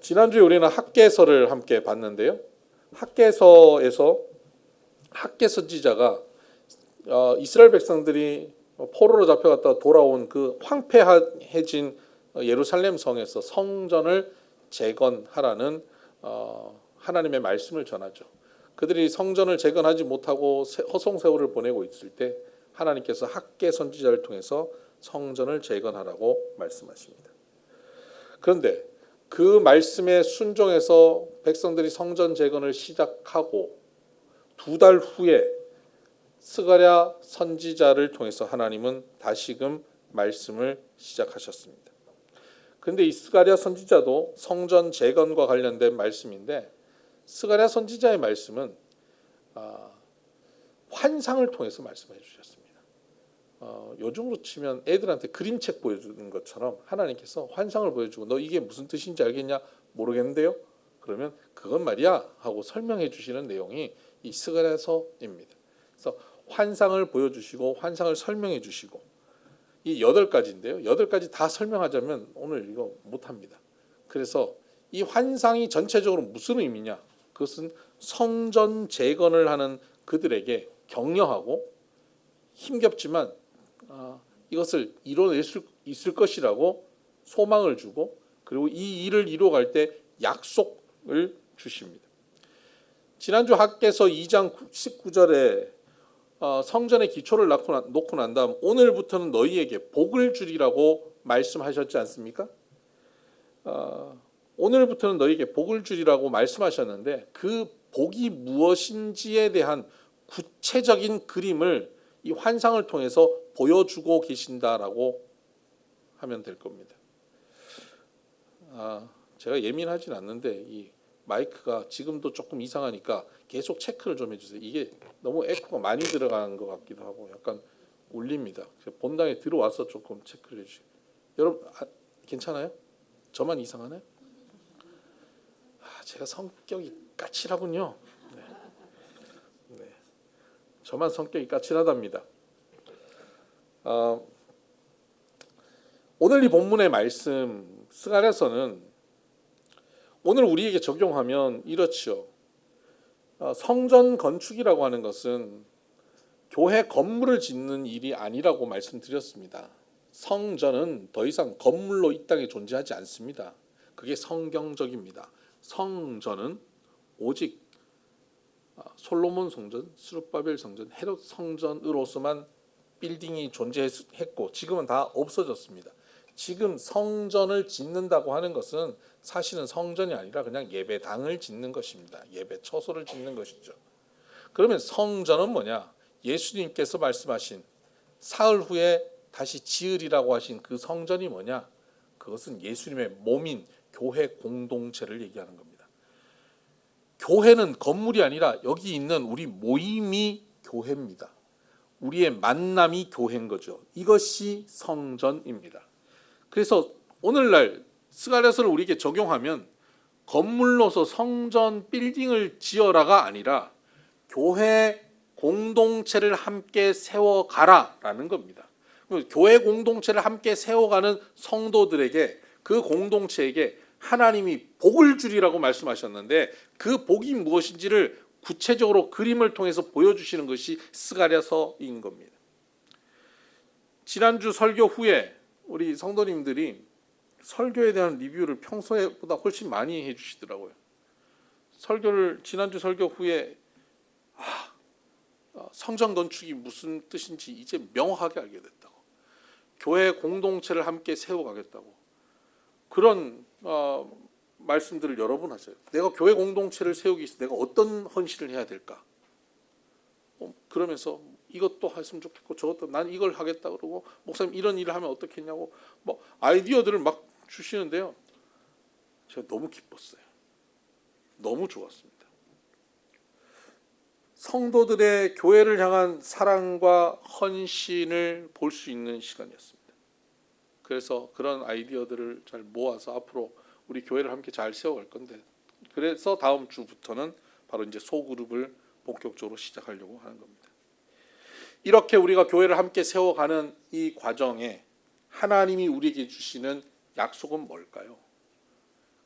지난주에 우리는 학개서를 함께 봤는데요. 학개서에서 학개 선지자가 이스라엘 백성들이 포로로 잡혀갔다 돌아온 그 황폐해진 예루살렘 성에서 성전을 재건하라는 하나님의 말씀을 전하죠. 그들이 성전을 재건하지 못하고 허송세월을 보내고 있을 때 하나님께서 학개 선지자를 통해서 성전을 재건하라고 말씀하십니다. 그런데 그 말씀에 순종해서 백성들이 성전 재건을 시작하고 2달 후에 스가랴 선지자를 통해서 하나님은 다시금 말씀을 시작하셨습니다. 그런데 이 스가랴 선지자도 성전 재건과 관련된 말씀인데 스가랴 선지자의 말씀은 환상을 통해서 말씀해 주셨습니다. 요즘으로 치면 애들한테 그림책 보여주는 것처럼 하나님께서 환상을 보여주고 너 이게 무슨 뜻인지 알겠냐? 모르겠는데요? 그러면 그건 말이야 하고 설명해 주시는 내용이 이 스가랴서입니다. 그래서 환상을 보여주시고 환상을 설명해 주시고 이 8가지인데요. 8가지 다 설명하자면 오늘 이거 못합니다. 그래서 이 환상이 전체적으로 무슨 의미냐? 그것은 성전 재건을 하는 그들에게 격려하고 힘겹지만 이것을 이뤄낼 수 있을 것이라고 소망을 주고 그리고 이 일을 이루어갈 때 약속을 주십니다. 지난주 학개서 2장 19절에 성전의 기초를 놓고 난 다음 오늘부터는 너희에게 복을 주리라고 말씀하셨지 않습니까? 오늘부터는 너희에게 복을 주리라고 말씀하셨는데 그 복이 무엇인지에 대한 구체적인 그림을 이 환상을 통해서 보여주고 계신다라고 하면 될 겁니다. 제가 예민하진 않는데 이 마이크가 지금도 조금 이상하니까 계속 체크를 좀 해주세요. 이게 너무 에코가 많이 들어간 것 같기도 하고 약간 울립니다. 본당에 들어와서 조금 체크를 해주세요. 여러분 괜찮아요? 저만 이상하나요? 제가 성격이 까칠하군요. 네. 저만 성격이 까칠하답니다. 오늘 이 본문의 말씀 스가랴서는 오늘 우리에게 적용하면 이렇죠. 성전 건축이라고 하는 것은 교회 건물을 짓는 일이 아니라고 말씀드렸습니다. 성전은 더 이상 건물로 이 땅에 존재하지 않습니다. 그게 성경적입니다. 성전은 오직 솔로몬 성전, 스룹바벨 성전, 헤롯 성전으로서만 빌딩이 존재했고 지금은 다 없어졌습니다. 지금 성전을 짓는다고 하는 것은 사실은 성전이 아니라 그냥 예배당을 짓는 것입니다. 예배 처소를 짓는 것이죠. 그러면 성전은 뭐냐? 예수님께서 말씀하신 사흘 후에 다시 지으리라고 하신 그 성전이 뭐냐? 그것은 예수님의 몸인 교회 공동체를 얘기하는 겁니다. 교회는 건물이 아니라 여기 있는 우리 모임이 교회입니다. 우리의 만남이 교회인 거죠. 이것이 성전입니다. 그래서 오늘날 스가랴서를 우리에게 적용하면 건물로서 성전 빌딩을 지어라가 아니라 교회 공동체를 함께 세워가라라는 겁니다. 교회 공동체를 함께 세워가는 성도들에게 그 공동체에게 하나님이 복을 주리라고 말씀하셨는데 그 복이 무엇인지를 구체적으로 그림을 통해서 보여주시는 것이 스가랴서인 겁니다. 지난주 설교 후에 우리 성도님들이 설교에 대한 리뷰를 평소보다 훨씬 많이 해주시더라고요. 지난주 설교 후에 성전 건축이 무슨 뜻인지 이제 명확하게 알게 됐다고. 교회 공동체를 함께 세워가겠다고. 그런 말씀들을 여러 번 하세요. 내가 교회 공동체를 세우기 위해서 내가 어떤 헌신을 해야 될까? 그러면서 이것도 했으면 좋겠고 저것도 난 이걸 하겠다 그러고 목사님 이런 일을 하면 어떻겠냐고 아이디어들을 막 주시는데요. 제가 너무 기뻤어요. 너무 좋았습니다. 성도들의 교회를 향한 사랑과 헌신을 볼 수 있는 시간이었습니다. 그래서 그런 아이디어들을 잘 모아서 앞으로 우리 교회를 함께 잘 세워갈 건데 그래서 다음 주부터는 바로 이제 소그룹을 본격적으로 시작하려고 하는 겁니다. 이렇게 우리가 교회를 함께 세워가는 이 과정에 하나님이 우리에게 주시는 약속은 뭘까요?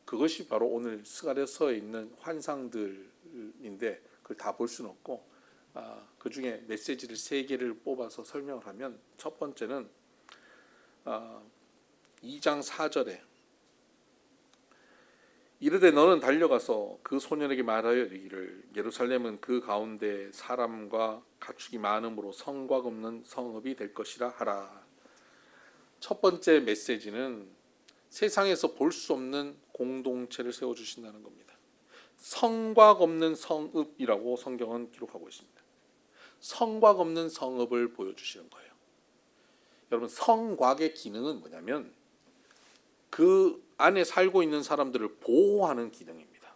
그것이 바로 오늘 스가랴서에 있는 환상들인데 그걸 다 볼 수는 없고 그 중에 메시지를 3개를 뽑아서 설명을 하면 첫 번째는 2장 4절에 이르되 너는 달려가서 그 소년에게 말하여 이르기를 예루살렘은 그 가운데 사람과 가축이 많음으로 성곽 없는 성읍이 될 것이라 하라. 첫 번째 메시지는 세상에서 볼 수 없는 공동체를 세워주신다는 겁니다. 성곽 없는 성읍이라고 성경은 기록하고 있습니다. 성곽 없는 성읍을 보여주시는 거예요. 여러분, 성곽의 기능은 뭐냐면 그 안에 살고 있는 사람들을 보호하는 기능입니다.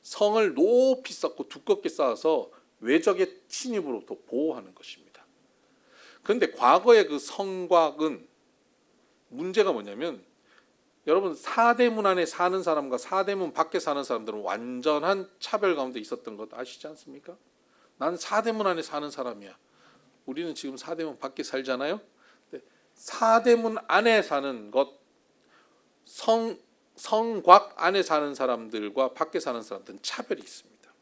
성을 높이 쌓고 두껍게 쌓아서 외적의 침입으로부터 보호하는 것입니다. 그런데 과거의 그 성곽은 문제가 뭐냐면 여러분, 사대문 안에 사는 사람과 사대문 밖에 사는 사람들은 완전한 차별 가운데 있었던 것 아시지 않습니까? 난 사대문 안에 사는 사람이야. 우리는 지금 사대문 밖에 살잖아요. 사대문 안에 사는 것, 성곽 안에 사는 사람들과 밖에 사는 사람들은 차별이 있습니다.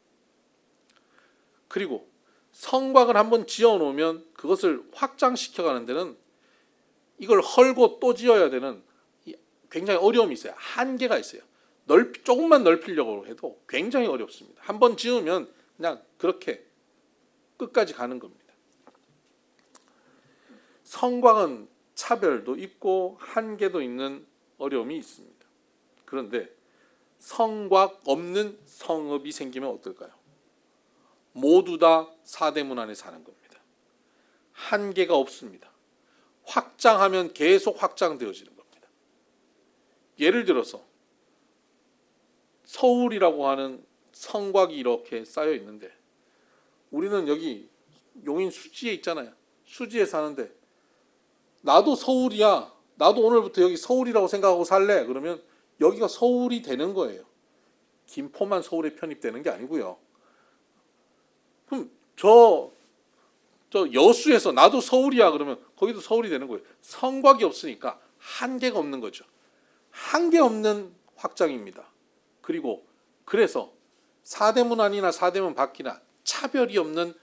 그리고 성곽을 한번 지어놓으면 그것을 확장시켜가는 데는 이걸 헐고 또 지어야 되는 굉장히 어려움이 있어요. 한계가 있어요. 조금만 넓히려고 해도 굉장히 어렵습니다. 한번 지으면 그냥 그렇게 끝까지 가는 겁니다. 성곽은 차별도 있고 한계도 있는 어려움이 있습니다. 그런데 성곽 없는 성읍이 생기면 어떨까요? 모두 다 사대문 안에 사는 겁니다. 한계가 없습니다. 확장하면 계속 확장되어지는 겁니다. 예를 들어서 서울이라고 하는 성곽이 이렇게 쌓여 있는데 우리는 여기 용인 수지에 있잖아요. 수지에 사는데 나도 서울이야. 나도 오늘부터 여기 서울이라고 생각하고 살래. 그러면 여기가 서울이 되는 거예요. 김포만 서울에 편입되는 게 아니고요. 그럼 저 여수에서 나도 서울이야. 그러면 거기도 서울이 되는 거예요. 성곽이 없으니까 한계가 없는 거죠. 한계 없는 확장입니다. 그리고 그래서 사대문 안이나 사대문 밖이나 차별이 없는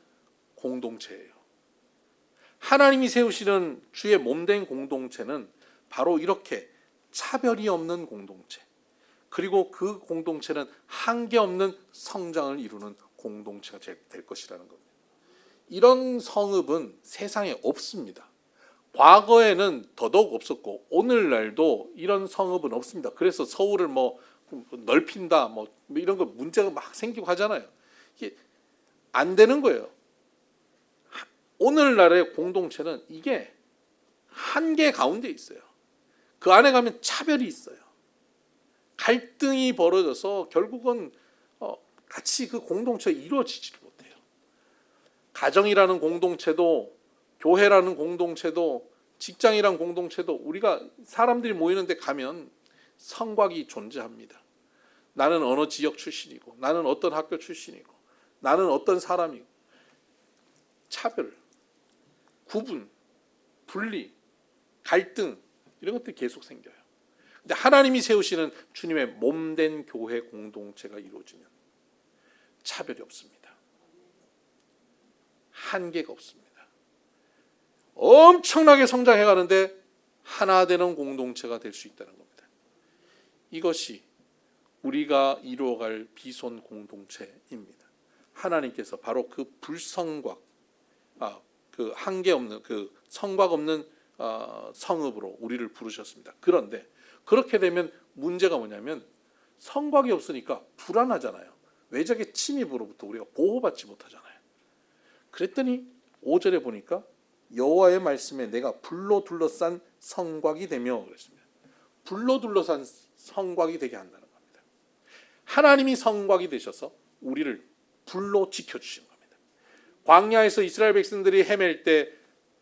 공동체예요. 하나님이 세우시는 주의 몸된 공동체는 바로 이렇게 차별이 없는 공동체, 그리고 그 공동체는 한계 없는 성장을 이루는 공동체가 될 것이라는 겁니다. 이런 성읍은 세상에 없습니다. 과거에는 더더욱 없었고 오늘날도 이런 성읍은 없습니다. 그래서 서울을 넓힌다 이런 거 문제가 막 생기고 하잖아요. 이게 안 되는 거예요. 오늘날의 공동체는 이게 한계 가운데 있어요. 그 안에 가면 차별이 있어요. 갈등이 벌어져서 결국은 같이 그 공동체가 이루어지지를 못해요. 가정이라는 공동체도, 교회라는 공동체도, 직장이라는 공동체도 우리가 사람들이 모이는 데 가면 성곽이 존재합니다. 나는 어느 지역 출신이고, 나는 어떤 학교 출신이고, 나는 어떤 사람이고, 차별, 구분, 분리, 갈등 이런 것들이 계속 생겨요. 근데 하나님이 세우시는 주님의 몸된 교회 공동체가 이루어지면 차별이 없습니다. 한계가 없습니다. 엄청나게 성장해 가는데 하나 되는 공동체가 될 수 있다는 겁니다. 이것이 우리가 이루어갈 비손 공동체입니다. 하나님께서 바로 그 불성곽, 그 한계 없는 그 성곽 없는 성읍으로 우리를 부르셨습니다. 그런데 그렇게 되면 문제가 뭐냐면 성곽이 없으니까 불안하잖아요. 외적의 침입으로부터 우리가 보호받지 못하잖아요. 그랬더니 5절에 보니까 여호와의 말씀에 내가 불로 둘러싼 성곽이 되며 그랬습니다. 불로 둘러싼 성곽이 되게 한다는 겁니다. 하나님이 성곽이 되셔서 우리를 불로 지켜주시는 겁니다. 광야에서 이스라엘 백성들이 헤맬 때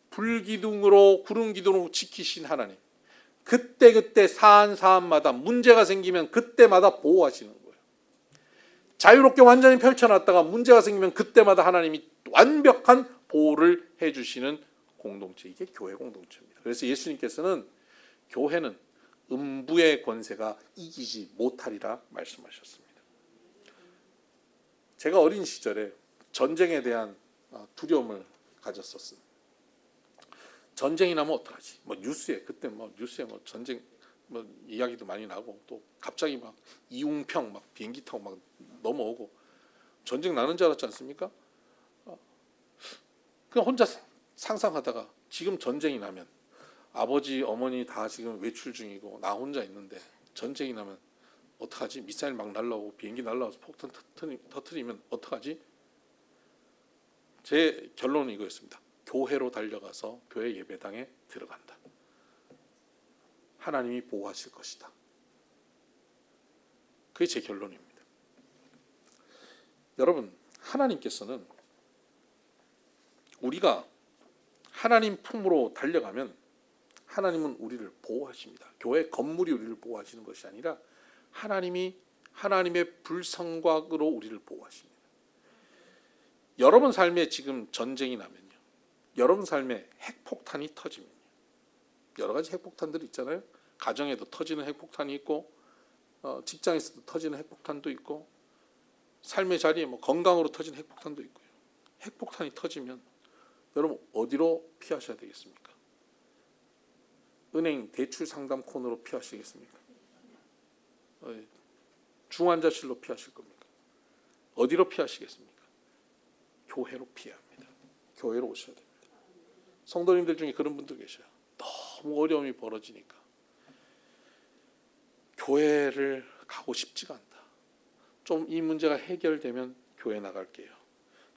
불기둥으로 구름 기둥으로 지키신 하나님, 그때 사안마다 문제가 생기면 그때마다 보호하시는 거예요. 자유롭게 완전히 펼쳐놨다가 문제가 생기면 그때마다 하나님이 완벽한 보호를 해주시는 공동체, 이게 교회 공동체입니다. 그래서 예수님께서는 교회는 음부의 권세가 이기지 못하리라 말씀하셨습니다. 제가 어린 시절에 전쟁에 대한 두려움을 가졌었습니다. 전쟁이 나면 어떡하지? 뉴스에 그때 뉴스에 전쟁 이야기도 많이 나고, 또 갑자기 막 이웅평 막 비행기 타고 막 넘어오고 전쟁 나는 줄 알았지 않습니까? 그냥 혼자 상상하다가 지금 전쟁이 나면 아버지 어머니 다 지금 외출 중이고 나 혼자 있는데 전쟁이 나면 어떡하지? 미사일 막 날라오고 비행기 날라와서 폭탄 터트리면 어떡하지? 제 결론은 이거였습니다. 교회로 달려가서 교회 예배당에 들어간다. 하나님이 보호하실 것이다. 그게 제 결론입니다. 여러분, 하나님께서는 우리가 하나님 품으로 달려가면 하나님은 우리를 보호하십니다. 교회 건물이 우리를 보호하시는 것이 아니라 하나님이 하나님의 불성곽으로 우리를 보호하십니다. 여러분 삶에 지금 전쟁이 나면요, 여러분 삶에 핵폭탄이 터지면요, 여러 가지 핵폭탄들이 있잖아요. 가정에도 터지는 핵폭탄이 있고, 직장에서도 터지는 핵폭탄도 있고, 삶의 자리에 건강으로 터지는 핵폭탄도 있고요. 핵폭탄이 터지면 여러분 어디로 피하셔야 되겠습니까? 은행 대출 상담 코너로 피하시겠습니까? 중환자실로 피하실 겁니까? 어디로 피하시겠습니까? 교회로 피해야 합니다. 교회로 오셔야 됩니다. 성도님들 중에 그런 분들 계셔요. 너무 어려움이 벌어지니까 교회를 가고 싶지가 않다. 좀 이 문제가 해결되면 교회 나갈게요.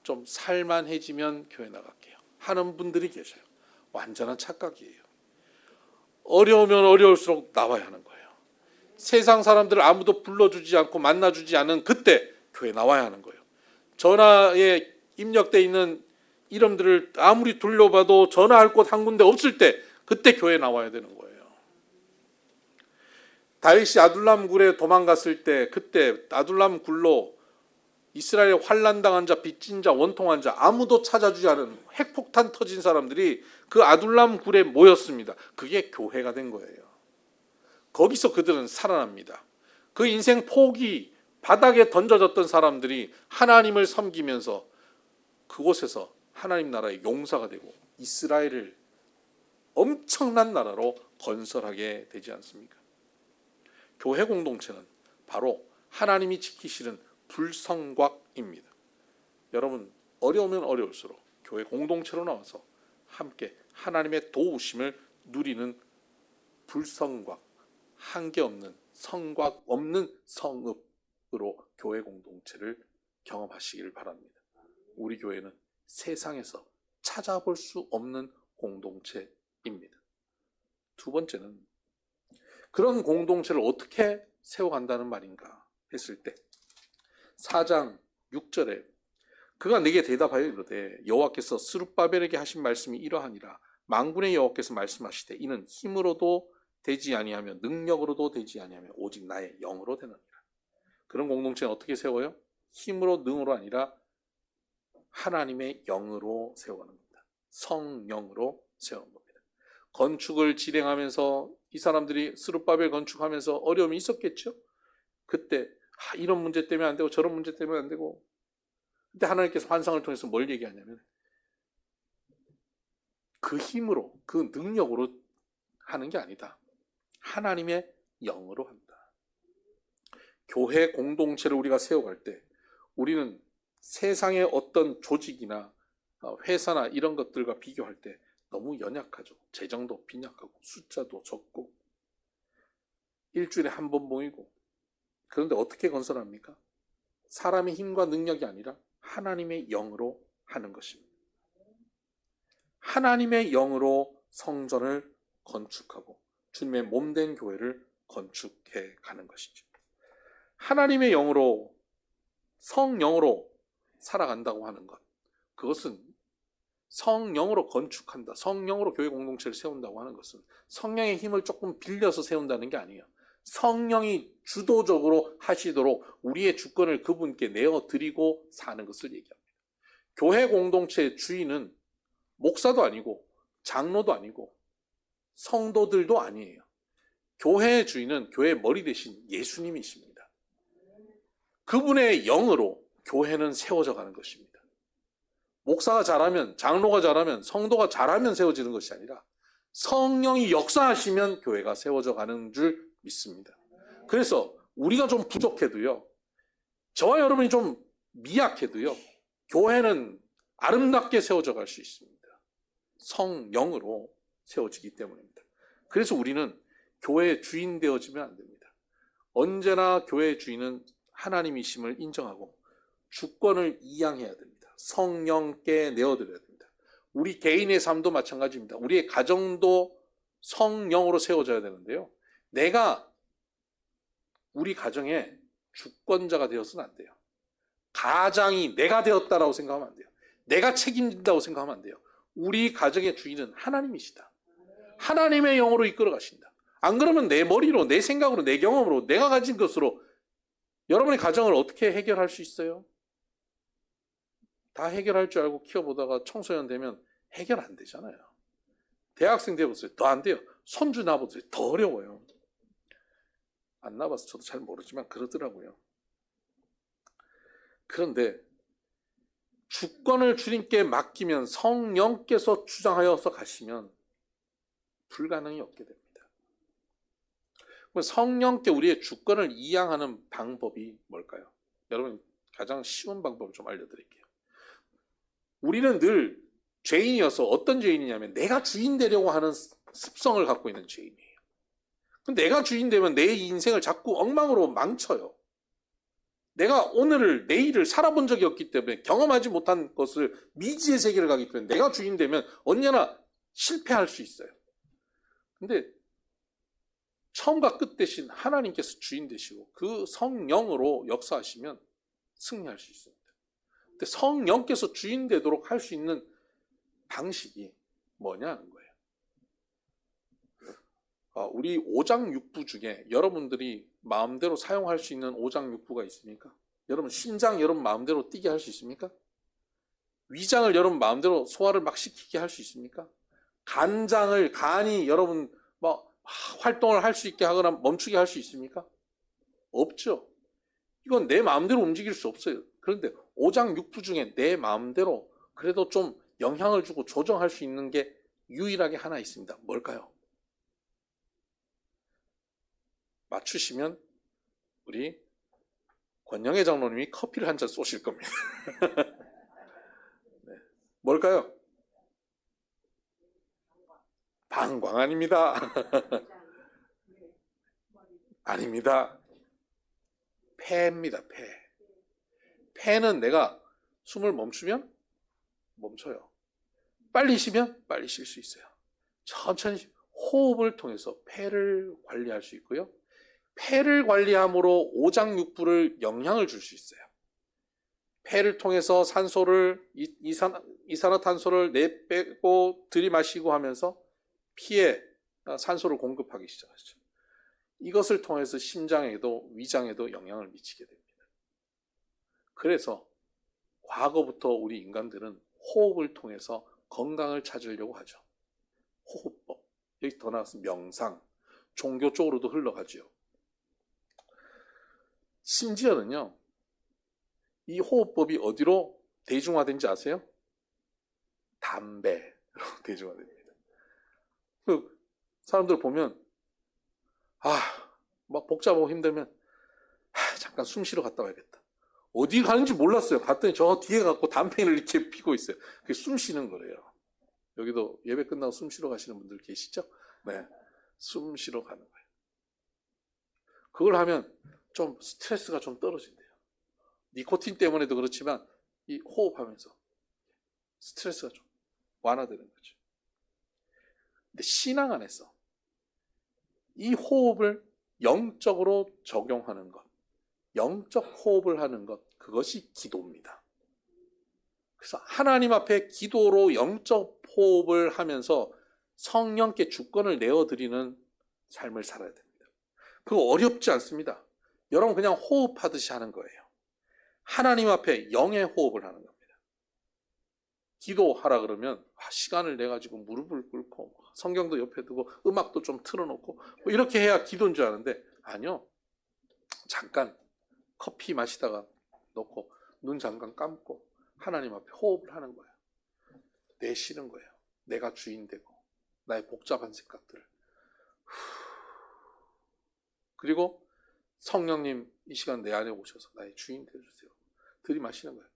좀 살만해지면 교회 나갈게요 하는 분들이 계셔요. 완전한 착각이에요. 어려우면 어려울수록 나와야 하는 거예요. 세상 사람들을 아무도 불러주지 않고 만나주지 않은 그때 교회 나와야 하는 거예요. 전화에 입력돼 있는 이름들을 아무리 둘러봐도 전화할 곳 한 군데 없을 때 그때 교회 나와야 되는 거예요. 다윗이 아둘람 굴에 도망갔을 때 그때 아둘람 굴로 이스라엘에 환난당한 자, 빚진 자, 원통한 자, 아무도 찾아주지 않은 핵폭탄 터진 사람들이 그 아둘람 굴에 모였습니다. 그게 교회가 된 거예요. 거기서 그들은 살아납니다. 그 인생 포기 바닥에 던져졌던 사람들이 하나님을 섬기면서 그곳에서 하나님 나라의 용사가 되고 이스라엘을 엄청난 나라로 건설하게 되지 않습니까? 교회 공동체는 바로 하나님이 지키시는 불성곽입니다. 여러분, 어려우면 어려울수록 교회 공동체로 나와서 함께 하나님의 도우심을 누리는 불성곽, 한계 없는 성곽 없는 성읍으로 교회 공동체를 경험하시기를 바랍니다. 우리 교회는 세상에서 찾아볼 수 없는 공동체입니다. 두 번째는 그런 공동체를 어떻게 세워간다는 말인가 했을 때 4장 6절에 그가 내게 대답하여 이르되 여호와께서 스룹바벨에게 하신 말씀이 이러하니라. 만군의 여호와께서 말씀하시되 이는 힘으로도 되지 아니하며 능력으로도 되지 아니하며 오직 나의 영으로 되느니라. 그런 공동체는 어떻게 세워요? 힘으로 능으로 아니라 하나님의 영으로 세워가는 겁니다. 성령으로 세우는 겁니다. 건축을 진행하면서 이 사람들이 스룹바벨 건축하면서 어려움이 있었겠죠. 그때 이런 문제 때문에 안 되고 저런 문제 때문에 안 되고, 그때 하나님께서 환상을 통해서 뭘 얘기하냐면 그 힘으로 그 능력으로 하는 게 아니다. 하나님의 영으로 한다. 교회 공동체를 우리가 세워갈 때 우리는 세상의 어떤 조직이나 회사나 이런 것들과 비교할 때 너무 연약하죠. 재정도 빈약하고 숫자도 적고 일주일에 한 번 모이고. 그런데 어떻게 건설합니까? 사람의 힘과 능력이 아니라 하나님의 영으로 하는 것입니다. 하나님의 영으로 성전을 건축하고 주님의 몸된 교회를 건축해 가는 것이죠. 하나님의 영으로 성령으로 살아간다고 하는 것, 그것은 성령으로 건축한다, 성령으로 교회 공동체를 세운다고 하는 것은 성령의 힘을 조금 빌려서 세운다는 게 아니에요. 성령이 주도적으로 하시도록 우리의 주권을 그분께 내어드리고 사는 것을 얘기합니다. 교회 공동체의 주인은 목사도 아니고 장로도 아니고 성도들도 아니에요. 교회의 주인은 교회의 머리 대신 예수님이십니다. 그분의 영으로 교회는 세워져 가는 것입니다. 목사가 잘하면, 장로가 잘하면, 성도가 잘하면 세워지는 것이 아니라 성령이 역사하시면 교회가 세워져 가는 줄 믿습니다. 그래서 우리가 좀 부족해도요, 저와 여러분이 좀 미약해도요, 교회는 아름답게 세워져 갈 수 있습니다. 성령으로 세워지기 때문입니다. 그래서 우리는 교회의 주인 되어지면 안 됩니다. 언제나 교회의 주인은 하나님이심을 인정하고 주권을 이양해야 됩니다. 성령께 내어드려야 됩니다. 우리 개인의 삶도 마찬가지입니다. 우리의 가정도 성령으로 세워져야 되는데요. 내가 우리 가정의 주권자가 되어서는 안 돼요. 가장이 내가 되었다라고 생각하면 안 돼요. 내가 책임진다고 생각하면 안 돼요. 우리 가정의 주인은 하나님이시다. 하나님의 영으로 이끌어 가신다. 안 그러면 내 머리로, 내 생각으로, 내 경험으로, 내가 가진 것으로 여러분의 가정을 어떻게 해결할 수 있어요? 다 해결할 줄 알고 키워보다가 청소년 되면 해결 안 되잖아요. 대학생 돼보세요. 더 안 돼요. 손주 낳아보세요. 더 어려워요. 안 낳아봐서 저도 잘 모르지만 그러더라고요. 그런데 주권을 주님께 맡기면 성령께서 주장하여서 가시면 불가능이 없게 됩니다. 성령께 우리의 주권을 이양하는 방법이 뭘까요? 여러분, 가장 쉬운 방법을 좀 알려드릴게요. 우리는 늘 죄인이어서, 어떤 죄인이냐면 내가 주인 되려고 하는 습성을 갖고 있는 죄인이에요. 내가 주인 되면 내 인생을 자꾸 엉망으로 망쳐요. 내가 오늘을, 내일을 살아본 적이 없기 때문에, 경험하지 못한 것을, 미지의 세계를 가기 때문에 내가 주인 되면 언제나 실패할 수 있어요. 근데 처음과 끝 대신 하나님께서 주인 되시고 그 성령으로 역사하시면 승리할 수 있습니다. 근데 성령께서 주인 되도록 할 수 있는 방식이 뭐냐는 거예요. 우리 오장육부 중에 여러분들이 마음대로 사용할 수 있는 오장육부가 있습니까? 여러분, 심장 여러분 마음대로 뛰게 할 수 있습니까? 위장을 여러분 마음대로 소화를 막 시키게 할 수 있습니까? 간이 여러분 활동을 할 수 있게 하거나 멈추게 할 수 있습니까? 없죠. 이건 내 마음대로 움직일 수 없어요. 그런데 오장육부 중에 내 마음대로 그래도 좀 영향을 주고 조정할 수 있는 게 유일하게 하나 있습니다. 뭘까요? 맞추시면 우리 권영애 장로님이 커피를 한 잔 쏘실 겁니다. 네. 뭘까요? 방광 아닙니다. 아닙니다. 폐입니다. 폐는 내가 숨을 멈추면 멈춰요. 빨리 쉬면 빨리 쉴 수 있어요. 천천히 호흡을 통해서 폐를 관리할 수 있고요. 폐를 관리함으로 오장육부를 영향을 줄 수 있어요. 폐를 통해서 이산화탄소를 내빼고 들이마시고 하면서 피에 산소를 공급하기 시작하죠. 이것을 통해서 심장에도 위장에도 영향을 미치게 됩니다. 그래서 과거부터 우리 인간들은 호흡을 통해서 건강을 찾으려고 하죠. 호흡법, 여기 더 나아가서 명상, 종교 쪽으로도 흘러가죠. 심지어는요, 이 호흡법이 어디로 대중화된지 아세요? 담배로 대중화됩니다. 사람들 보면 막 복잡하고 힘들면 잠깐 숨 쉬러 갔다 와야겠다. 어디 가는지 몰랐어요. 갔더니 저 뒤에 갖고 담배를 이렇게 피고 있어요. 그게 숨 쉬는 거래요. 여기도 예배 끝나고 숨 쉬러 가시는 분들 계시죠? 네, 숨 쉬러 가는 거예요. 그걸 하면 좀 스트레스가 좀 떨어진대요. 니코틴 때문에도 그렇지만 이 호흡하면서 스트레스가 좀 완화되는 거죠. 근데 신앙 안에서 이 호흡을 영적으로 적용하는 것, 영적 호흡을 하는 것, 그것이 기도입니다. 그래서 하나님 앞에 기도로 영적 호흡을 하면서 성령께 주권을 내어드리는 삶을 살아야 됩니다. 그거 어렵지 않습니다. 여러분 그냥 호흡하듯이 하는 거예요. 하나님 앞에 영의 호흡을 하는 겁니다. 기도하라 그러면 시간을 내 가지고 무릎을 꿇고 성경도 옆에 두고 음악도 좀 틀어놓고 뭐 이렇게 해야 기도인 줄 아는데 아니요. 잠깐 커피 마시다가 놓고 눈 잠깐 감고 하나님 앞에 호흡을 하는 거예요. 내쉬는 거예요. 내가 주인 되고 나의 복잡한 생각들을. 그리고 성령님 이 시간 내 안에 오셔서 나의 주인 되어주세요. 들이마시는 거예요.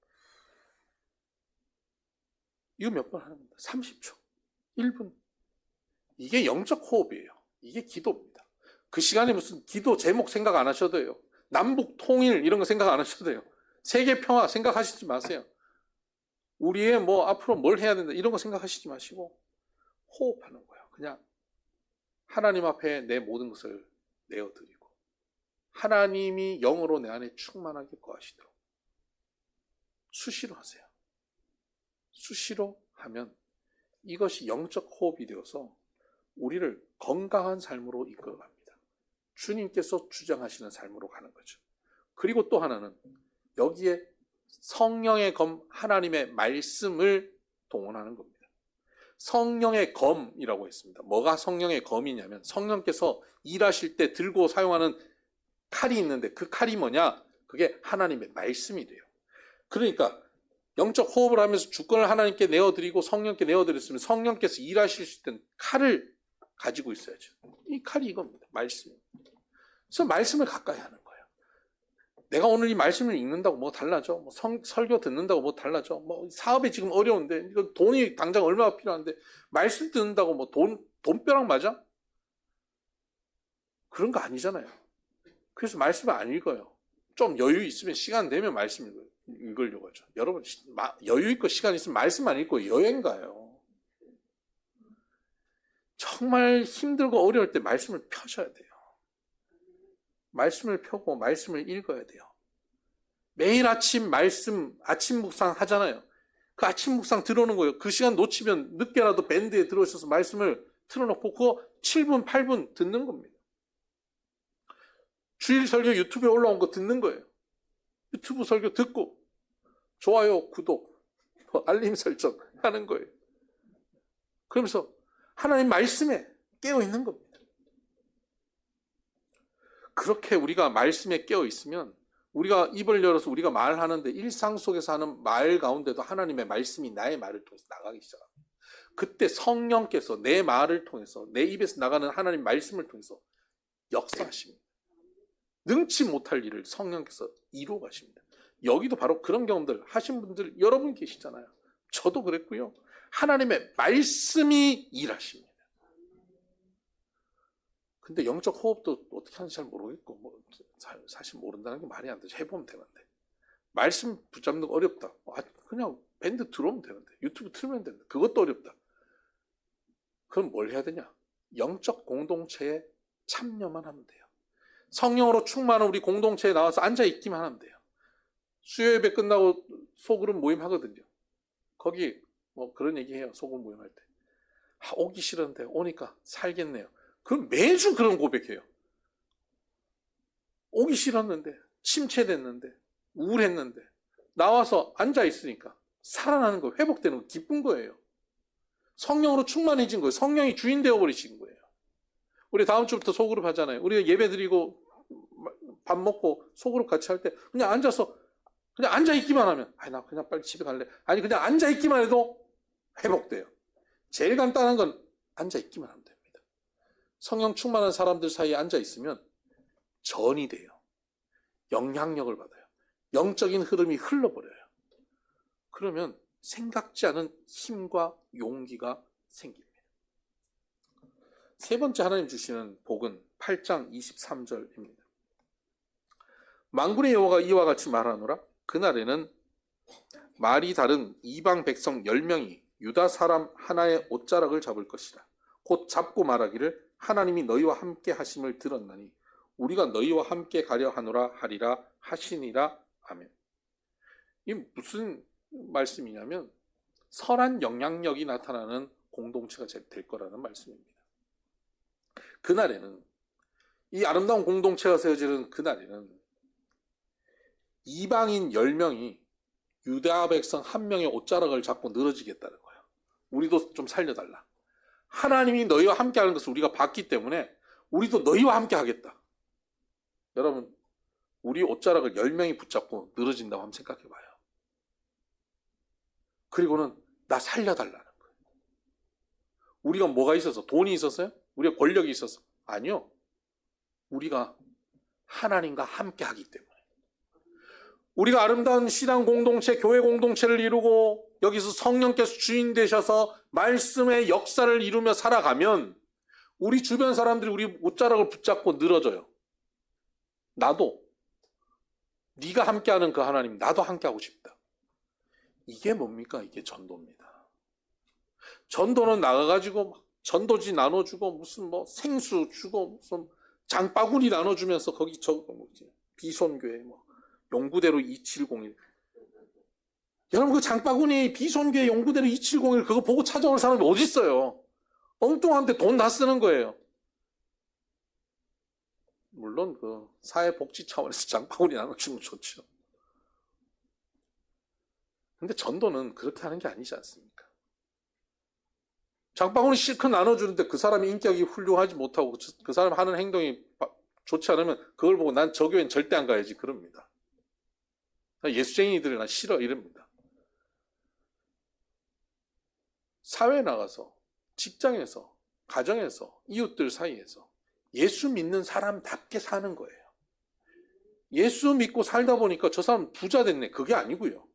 이거 몇 번 하는 겁니다. 30초, 1분. 이게 영적 호흡이에요. 이게 기도입니다. 그 시간에 무슨 기도 제목 생각 안 하셔도 돼요. 남북 통일 이런 거 생각 안 하셔도 돼요. 세계 평화 생각하시지 마세요. 우리의 뭐 앞으로 뭘 해야 된다 이런 거 생각하시지 마시고 호흡하는 거예요. 그냥 하나님 앞에 내 모든 것을 내어드리고 하나님이 영으로 내 안에 충만하게 거하시도록 수시로 하세요. 수시로 하면 이것이 영적 호흡이 되어서 우리를 건강한 삶으로 이끌어갑니다. 주님께서 주장하시는 삶으로 가는 거죠. 그리고 또 하나는 여기에 성령의 검 하나님의 말씀을 동원하는 겁니다. 성령의 검이라고 했습니다. 뭐가 성령의 검이냐면 성령께서 일하실 때 들고 사용하는 칼이 있는데 그 칼이 뭐냐? 그게 하나님의 말씀이 돼요. 그러니까 영적 호흡을 하면서 주권을 하나님께 내어드리고 성령께 내어드렸으면 성령께서 일하실 때는 칼을 가지고 있어야죠. 이 칼이 이겁니다. 말씀. 그래서 말씀을 가까이 하는 거예요. 내가 오늘 이 말씀을 읽는다고 뭐 달라져? 뭐 설교 듣는다고 뭐 달라져? 뭐 사업이 지금 어려운데 이거 돈이 당장 얼마나 필요한데 말씀 듣는다고 뭐 돈벼락 맞아? 그런 거 아니잖아요. 그래서 말씀을 안 읽어요. 좀 여유 있으면 시간 되면 말씀 읽으려고 하죠. 여러분 여유 있고 시간 있으면 말씀 안 읽고 여행 가요. 정말 힘들고 어려울 때 말씀을 펴셔야 돼요. 말씀을 펴고 말씀을 읽어야 돼요. 매일 아침 말씀, 아침 묵상 하잖아요. 그 아침 묵상 들어오는 거예요. 그 시간 놓치면 늦게라도 밴드에 들어오셔서 말씀을 틀어놓고 그거 7분, 8분 듣는 겁니다. 주일 설교 유튜브에 올라온 거 듣는 거예요. 유튜브 설교 듣고 좋아요, 구독, 알림 설정 하는 거예요. 그러면서 하나님 말씀에 깨어있는 겁니다. 그렇게 우리가 말씀에 깨어있으면 우리가 입을 열어서 우리가 말하는데 일상 속에서 하는 말 가운데도 하나님의 말씀이 나의 말을 통해서 나가기 시작합니다. 그때 성령께서 내 말을 통해서 내 입에서 나가는 하나님 말씀을 통해서 역사하십니다. 능치 못할 일을 성령께서 이루어 가십니다. 여기도 바로 그런 경험들 하신 분들 여러분 계시잖아요. 저도 그랬고요. 하나님의 말씀이 일하십니다. 근데 영적 호흡도 어떻게 하는지 잘 모르겠고 뭐 사실 모른다는 게 말이 안 되죠. 해보면 되는데 말씀 붙잡는 거 어렵다. 그냥 밴드 들어오면 되는데 유튜브 틀면 되는데 그것도 어렵다. 그럼 뭘 해야 되냐? 영적 공동체에 참여만 하면 돼요. 성령으로 충만한 우리 공동체에 나와서 앉아있기만 하면 돼요. 수요 예배 끝나고 소그룹 모임 하거든요. 거기 뭐 그런 얘기해요. 소그룹 모임 할 때. 오기 싫은데 오니까 살겠네요. 그럼 매주 그런 고백해요. 오기 싫었는데 침체됐는데 우울했는데 나와서 앉아있으니까 살아나는 거 회복되는 거 기쁜 거예요. 성령으로 충만해진 거예요. 성령이 주인 되어버리신 거예요. 우리 다음 주부터 소그룹 하잖아요. 우리가 예배 드리고 밥 먹고 소그룹 같이 할 때 그냥 앉아서 그냥 앉아있기만 하면 나 그냥 빨리 집에 갈래. 아니 그냥 앉아있기만 해도 회복돼요. 제일 간단한 건 앉아있기만 하면 됩니다. 성령 충만한 사람들 사이에 앉아있으면 전이 돼요. 영향력을 받아요. 영적인 흐름이 흘러버려요. 그러면 생각지 않은 힘과 용기가 생깁니다. 세 번째 하나님 주시는 복은 8장 23절입니다. 만군의 여호와가 이와 같이 말하노라. 그날에는 말이 다른 이방 백성 10명이 유다 사람 하나의 옷자락을 잡을 것이라. 곧 잡고 말하기를 하나님이 너희와 함께 하심을 들었나니 우리가 너희와 함께 가려 하노라 하리라 하시니라. 아멘. 이게 무슨 말씀이냐면 선한 영향력이 나타나는 공동체가 될 거라는 말씀입니다. 그날에는 이 아름다운 공동체가 세워지는 그날에는 이방인 10명이 유다 백성 1명의 옷자락을 잡고 늘어지겠다는 거예요. 우리도 좀 살려달라. 하나님이 너희와 함께하는 것을 우리가 봤기 때문에 우리도 너희와 함께하겠다. 여러분, 우리 옷자락을 10명이 붙잡고 늘어진다고 한번 생각해봐요. 그리고는 나 살려달라는 거예요. 우리가 뭐가 있어서? 돈이 있었어요? 우리가 권력이 있어서? 아니요. 우리가 하나님과 함께하기 때문에. 우리가 아름다운 신앙 공동체, 교회 공동체를 이루고 여기서 성령께서 주인 되셔서 말씀의 역사를 이루며 살아가면 우리 주변 사람들이 우리 옷자락을 붙잡고 늘어져요. 나도 네가 함께하는 그 하나님, 나도 함께하고 싶다. 이게 뭡니까? 이게 전도입니다. 전도는 나가가지고 막 전도지 나눠주고 무슨 뭐 생수 주고 무슨 장바구니 나눠주면서 거기 뭐지 비손교회 뭐 용구대로 2701. 여러분 그 장바구니 비손교회 용구대로 2701 그거 보고 찾아올 사람이 어디 있어요? 엉뚱한데 돈 다 쓰는 거예요. 물론 그 사회복지 차원에서 장바구니 나눠주면 좋죠. 근데 전도는 그렇게 하는 게 아니지 않습니까? 장바구니 실컷 나눠주는데 그 사람이 인격이 훌륭하지 못하고 그 사람 하는 행동이 좋지 않으면 그걸 보고 난 저 교회는 절대 안 가야지 그럽니다. 예수쟁이들은 난 싫어 이럽니다. 사회에 나가서 직장에서 가정에서 이웃들 사이에서 예수 믿는 사람답게 사는 거예요. 예수 믿고 살다 보니까 저 사람 부자 됐네 그게 아니고요.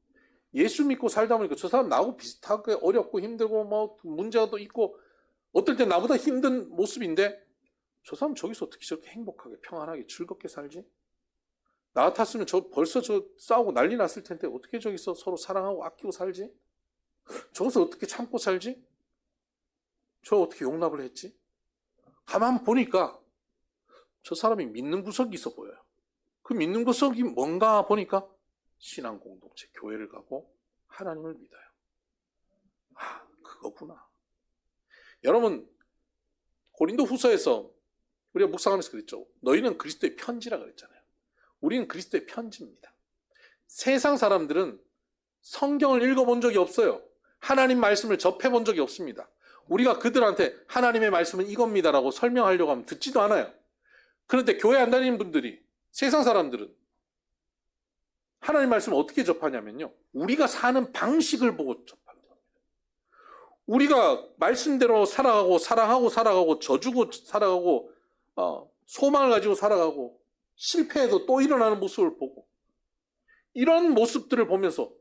예수 믿고 살다 보니까 저 사람 나하고 비슷하게 어렵고 힘들고 뭐 문제가 또 있고 어떨 때 나보다 힘든 모습인데 저 사람 저기서 어떻게 저렇게 행복하게 평안하게 즐겁게 살지? 나 같았으면 벌써 싸우고 난리 났을 텐데 어떻게 저기서 서로 사랑하고 아끼고 살지? 저기서 어떻게 참고 살지? 저 어떻게 용납을 했지? 가만 보니까 저 사람이 믿는 구석이 있어 보여요. 그 믿는 구석이 뭔가 보니까 신앙 공동체, 교회를 가고 하나님을 믿어요. 아, 그거구나. 여러분, 고린도 후서에서 우리가 묵상하면서 그랬죠. 너희는 그리스도의 편지라 그랬잖아요. 우리는 그리스도의 편지입니다. 세상 사람들은 성경을 읽어본 적이 없어요. 하나님 말씀을 접해본 적이 없습니다. 우리가 그들한테 하나님의 말씀은 이겁니다라고 설명하려고 하면 듣지도 않아요. 그런데 교회 안 다니는 분들이 세상 사람들은 하나님 말씀을 어떻게 접하냐면요. 우리가 사는 방식을 보고 접하는 겁니다. 우리가 말씀대로 살아가고 사랑하고 살아가고 져주고 살아가고 소망을 가지고 살아가고 실패해도 또 일어나는 모습을 보고 이런 모습들을 보면서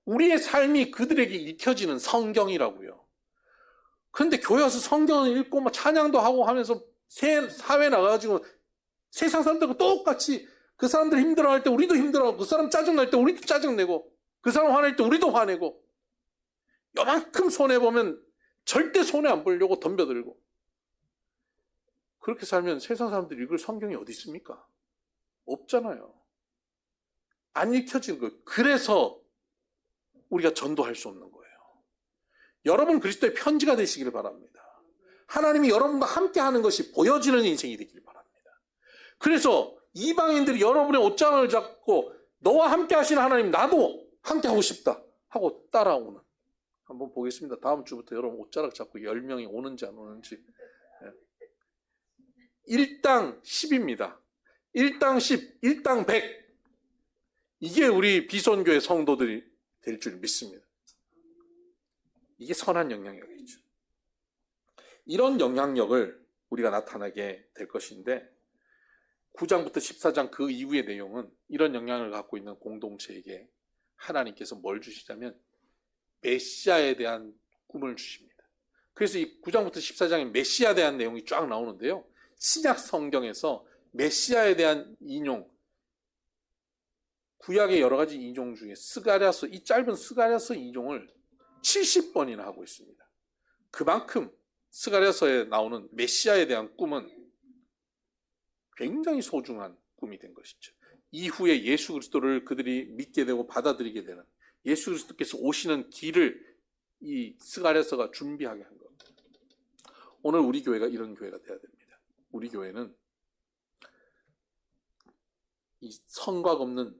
우리의 삶이 그들에게 읽혀지는 성경이라고요. 그런데 교회 와서 성경을 읽고 막 찬양도 하고 하면서 사회 나가가지고 세상 사람들과 똑같이 그 사람들 힘들어할 때 우리도 힘들어하고 그 사람 짜증날 때 우리도 짜증내고 그 사람 화낼 때 우리도 화내고 요만큼 손해보면 절대 손해 안 보려고 덤벼들고 그렇게 살면 세상 사람들이 읽을 성경이 어디 있습니까? 없잖아요. 안 읽혀지는 거예요. 그래서 우리가 전도할 수 없는 거예요. 여러분 그리스도의 편지가 되시기를 바랍니다. 하나님이 여러분과 함께하는 것이 보여지는 인생이 되기를 바랍니다. 그래서 이방인들이 여러분의 옷장을 잡고 너와 함께 하시는 하나님 나도 함께 하고 싶다 하고 따라오는 한번 보겠습니다. 다음 주부터 여러분 옷자락 잡고 10명이 오는지 안 오는지 1당 10입니다. 1당 10, 1당 100 이게 우리 비손교회 성도들이 될 줄 믿습니다. 이게 선한 영향력이죠. 이런 영향력을 우리가 나타나게 될 것인데 9장부터 14장 그 이후의 내용은 이런 영향을 갖고 있는 공동체에게 하나님께서 뭘 주시냐면 메시아에 대한 꿈을 주십니다. 그래서 이 9장부터 14장에 메시아에 대한 내용이 쫙 나오는데요. 신약 성경에서 메시아에 대한 인용, 구약의 여러 가지 인용 중에 스가랴서, 이 짧은 스가랴서 인용을 70번이나 하고 있습니다. 그만큼 스가랴서에 나오는 메시아에 대한 꿈은 굉장히 소중한 꿈이 된 것이죠. 이후에 예수 그리스도를 그들이 믿게 되고 받아들이게 되는 예수 그리스도께서 오시는 길을 이 스가랴서가 준비하게 한 겁니다. 오늘 우리 교회가 이런 교회가 돼야 됩니다. 우리 교회는 이 성곽 없는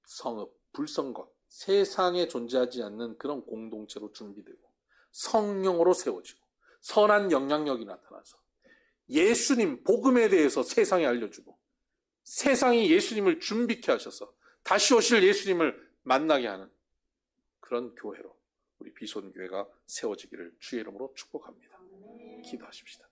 성읍, 불성곽, 세상에 존재하지 않는 그런 공동체로 준비되고 성령으로 세워지고 선한 영향력이 나타나서 예수님 복음에 대해서 세상에 알려주고 세상이 예수님을 준비케 하셔서 다시 오실 예수님을 만나게 하는 그런 교회로 우리 비손교회가 세워지기를 주의 이름으로 축복합니다. 기도하십시다.